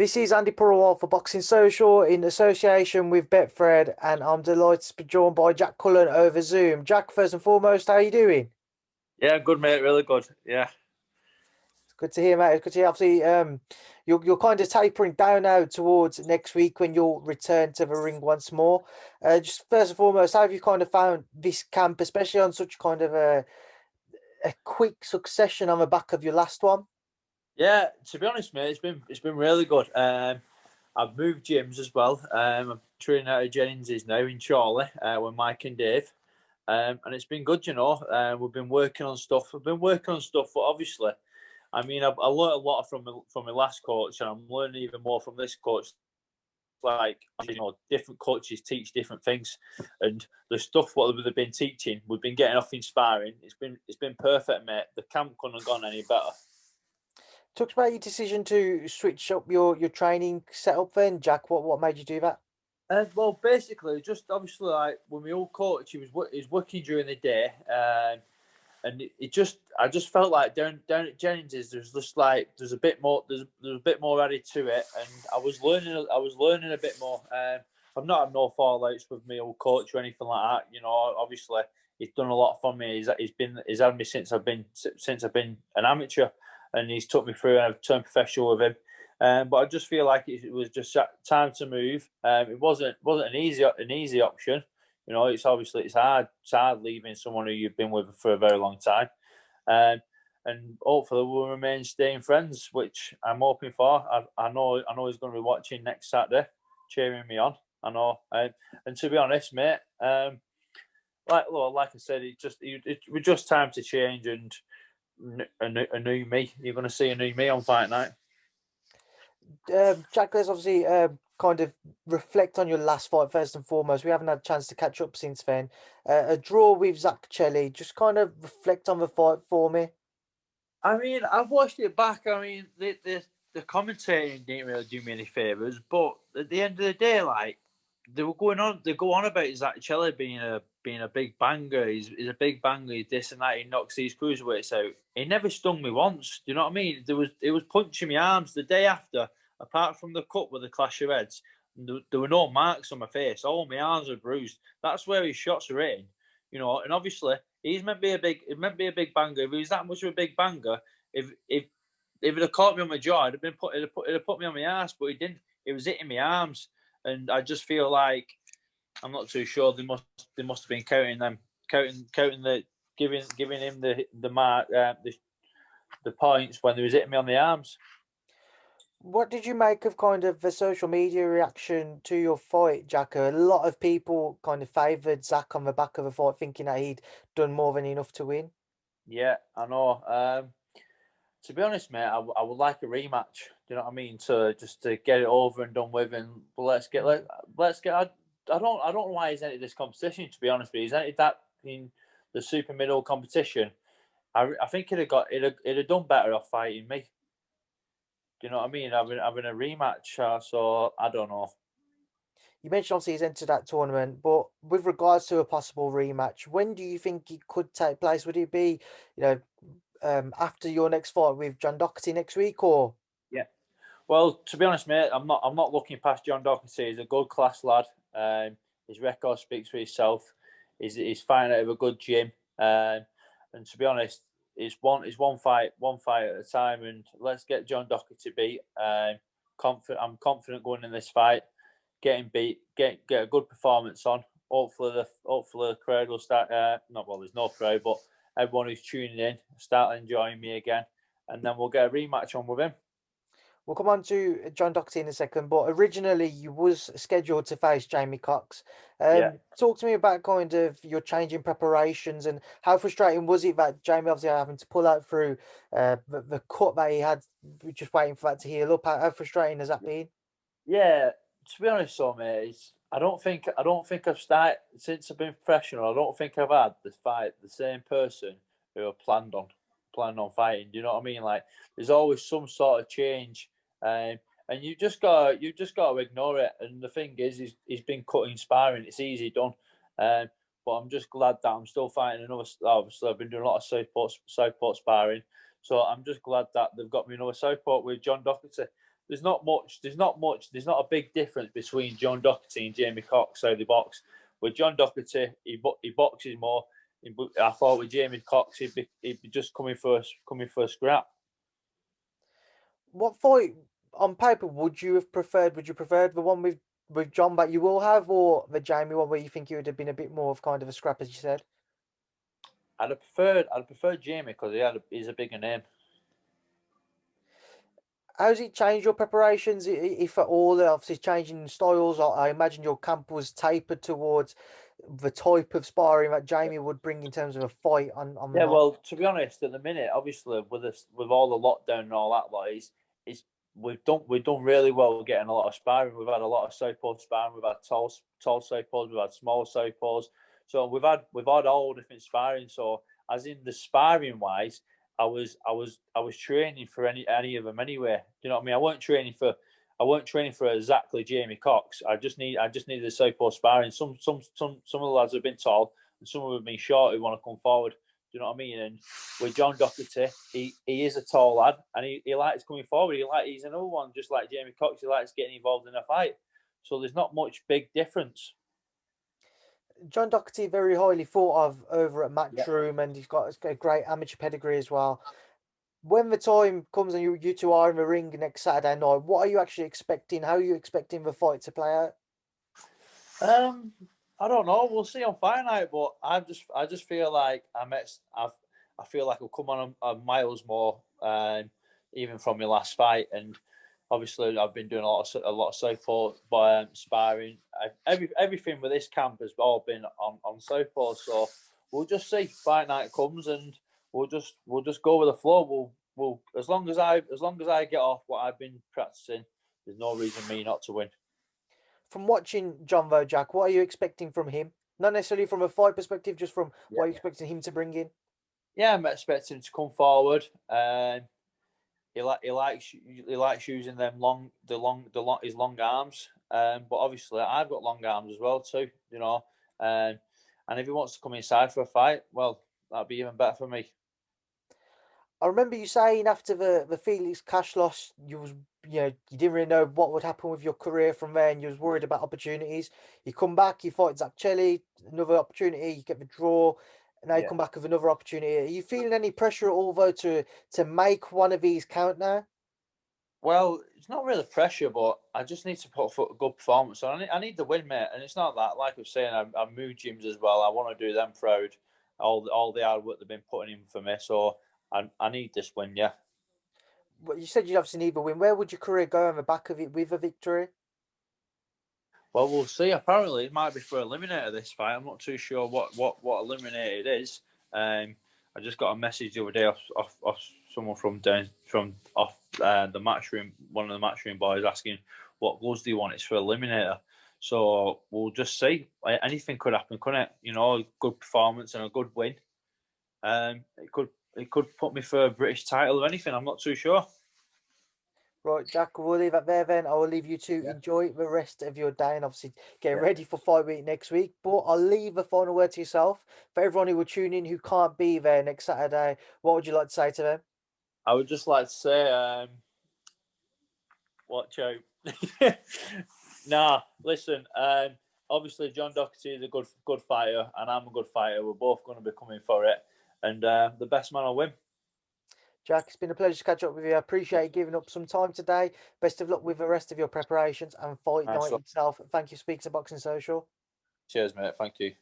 This is Andy Purrawal for Boxing Social in association with Betfred, and I'm delighted to be joined by Jack Cullen over Zoom. Jack, first and foremost, how are you doing? Yeah, good mate, really good. Yeah. It's good to hear, mate. It's good to hear. Obviously, you're kind of tapering down now towards next week when you'll return to the ring once more. Just first and foremost, how have you kind of found this camp, especially on such kind of a quick succession on the back of your last one? Yeah, to be honest, mate, it's been really good. I've moved gyms as well. I'm training out of Jennings's now in Chelli with Mike and Dave. And it's been good, you know. We've been working on stuff. I've been working on stuff, but obviously, I mean, I learned a lot from my last coach, and I'm learning even more from this coach. Like, you know, different coaches teach different things, and the stuff what they've been teaching, we've been getting off inspiring. It's been perfect, mate. The camp couldn't have gone any better. Talk about your decision to switch up your training setup then, Jack. What made you do that? Well, basically, just obviously, like when my old coach, he was working during the day, and it just I just felt like down at Jennings's, there's just like there's a bit more added to it, and I was learning a bit more. I've not had no fallouts with my old coach or anything like that. You know, obviously he's done a lot for me. He's had me since I've been an amateur, and he's took me through, and I've turned professional with him. But I just feel like it was just time to move. It wasn't an easy option. You know, it's hard leaving someone who you've been with for a very long time, um, and hopefully we'll remain staying friends, which I'm hoping for. I know he's going to be watching next Saturday, cheering me on. I know, and to be honest, mate, like I said, it was just time to change and a new me. You're going to see a new me on fight night. Jack, let's obviously kind of reflect on your last fight first and foremost. We haven't had a chance to catch up since then. A draw with Zach Chelli. Just kind of reflect on the fight for me. I mean, I've watched it back. I mean, the commentating didn't really do me any favors, but at the end of the day, like they go on about Zach Chelli being a big banger. He's a big banger. He's this and that. He knocks these cruiserweights out. He never stung me once. Do you know what I mean? It was punching my arms the day after. Apart from the cut with the clash of heads, there were no marks on my face. All my arms were bruised. That's where his shots are in. You know, and obviously he's meant to be a big. It meant to be a big banger. If he was that much of a big banger, if it had caught me on my jaw, it'd have put me on my ass. But he didn't. It was hitting my arms, and I just feel like I'm not too sure. They must have been counting the giving him the mark the points when they was hitting me on the arms. What did you make of kind of the social media reaction to your fight, Jack? A lot of people kind of favoured Zach on the back of the fight, thinking that he'd done more than enough to win. Yeah, I know. To be honest, mate, I would like a rematch. Do you know what I mean? To get it over and done with, and let's get. I don't know why he's entered this competition. To be honest with you, he's entered that in the super middle competition. I think he'd have done better off fighting me. Do you know what I mean? Having a rematch. So I don't know. You mentioned obviously he's entered that tournament, but with regards to a possible rematch, when do you think it could take place? Would it be, you know, after your next fight with John Docherty next week, or? Yeah. Well, to be honest, mate, I'm not looking past John Docherty. He's a good class lad. His record speaks for itself. He's fighting out of a good gym. And to be honest, it's one fight at a time. And let's get John Docherty beat. I'm confident going in this fight, getting beat, get a good performance on. Hopefully the crowd will start. Not well, there's no crowd, but everyone who's tuning in start enjoying me again, and then we'll get a rematch on with him. We'll come on to John Docherty in a second, but originally you was scheduled to face Jamie Cox. Yeah. Talk to me about kind of your changing preparations and how frustrating was it that Jamie obviously having to pull out through the cut that he had, just waiting for that to heal up. How frustrating has that been? Yeah, to be honest, so mate, I don't think I've started since I've been professional. I don't think I've had the fight the same person who I planned on fighting. Do you know what I mean? Like, there's always some sort of change, and you just got to ignore it. And the thing is, he's been cutting sparring. It's easy done, um, but I'm just glad that I'm still fighting another. Obviously, I've been doing a lot of southpaw sparring, so I'm just glad that they've got me another southpaw with John Docherty. there's not a big difference between John Docherty and Jamie Cox how they box. With John Docherty, he boxes more. I thought with Jamie Cox, he'd be just coming for a scrap. What fight on paper would you have preferred? Would you prefer the one with John that you will have, or the Jamie one where you think it would have been a bit more of kind of a scrap, as you said? I'd have preferred Jamie because he's a bigger name. How's it changed your preparations, if at all? Obviously, changing styles. I imagine your camp was tapered towards the type of sparring that Jamie would bring in terms of a fight on the Yeah, night. well, to be honest, at the minute, obviously with all the lockdown and all that, it's we've done really well getting a lot of sparring. We've had a lot of southpaw sparring. We've had tall southpaws. We've had small southpaws. So we've had all different sparring. So as in the sparring wise, I was training for any of them anyway. You know what I mean? I weren't training for exactly Jamie Cox. I just needed the southpaw sparring. Some of the lads have been tall and some of them have been short who want to come forward. Do you know what I mean? And with John Docherty, he is a tall lad and he likes coming forward. He's another one, just like Jamie Cox. He likes getting involved in a fight. So there's not much big difference. John Docherty, very highly thought of over at Matchroom, and he's got a great amateur pedigree as well. When the time comes and you two are in the ring next Saturday night, what are you actually expecting? How are you expecting the fight to play out? I don't know. We'll see on fight night, but I just feel like I feel like I've come on a miles more, even from my last fight. And obviously, I've been doing a lot of southpaw sparring. Everything with this camp has all been on southpaw. So we'll just see. Fight night comes, and we'll just go with the flow. We'll as long as I get off what I've been practicing, there's no reason me not to win. From watching John Jack, what are you expecting from him? Not necessarily from a fight perspective, just from what you're expecting him to bring in. Yeah, I'm expecting him to come forward. He likes using his long arms. But obviously, I've got long arms as well too. You know, and if he wants to come inside for a fight, well, that'd be even better for me. I remember you saying after the Felix Cash loss, you didn't really know what would happen with your career from there, and you was worried about opportunities. You come back, you fight Zach Chelli, another opportunity, you get the draw, and now you come back with another opportunity. Are you feeling any pressure at all though to make one of these count now? Well, it's not really pressure, but I just need to put a good performance. So I need the win, mate. And it's not that, like I was saying, I moved gyms as well. I want to do them proud. All the hard work they've been putting in for me. So I need this win, yeah. Well, you said you'd obviously need a win. Where would your career go on the back of it with a victory? Well, we'll see. Apparently, it might be for Eliminator this fight. I'm not too sure what Eliminator it is. I just got a message the other day off someone from off the matchroom, one of the matchroom boys, asking what gloves do you want. It's for Eliminator. So we'll just see. Anything could happen, couldn't it? You know, a good performance and a good win. It could put me for a British title or anything. I'm not too sure. Right, Jack, we'll leave it there then. I will leave you to enjoy the rest of your day and obviously get ready for fight week next week. But I'll leave the final word to yourself. For everyone who will tune in who can't be there next Saturday, what would you like to say to them? I would just like to say, watch out. Nah, listen, obviously John Docherty is a good fighter and I'm a good fighter. We're both going to be coming for it. And the best man will win. Jack, it's been a pleasure to catch up with you. I appreciate you giving up some time today. Best of luck with the rest of your preparations and fight night itself. Thank you for speaking to Boxing Social. Cheers, mate. Thank you.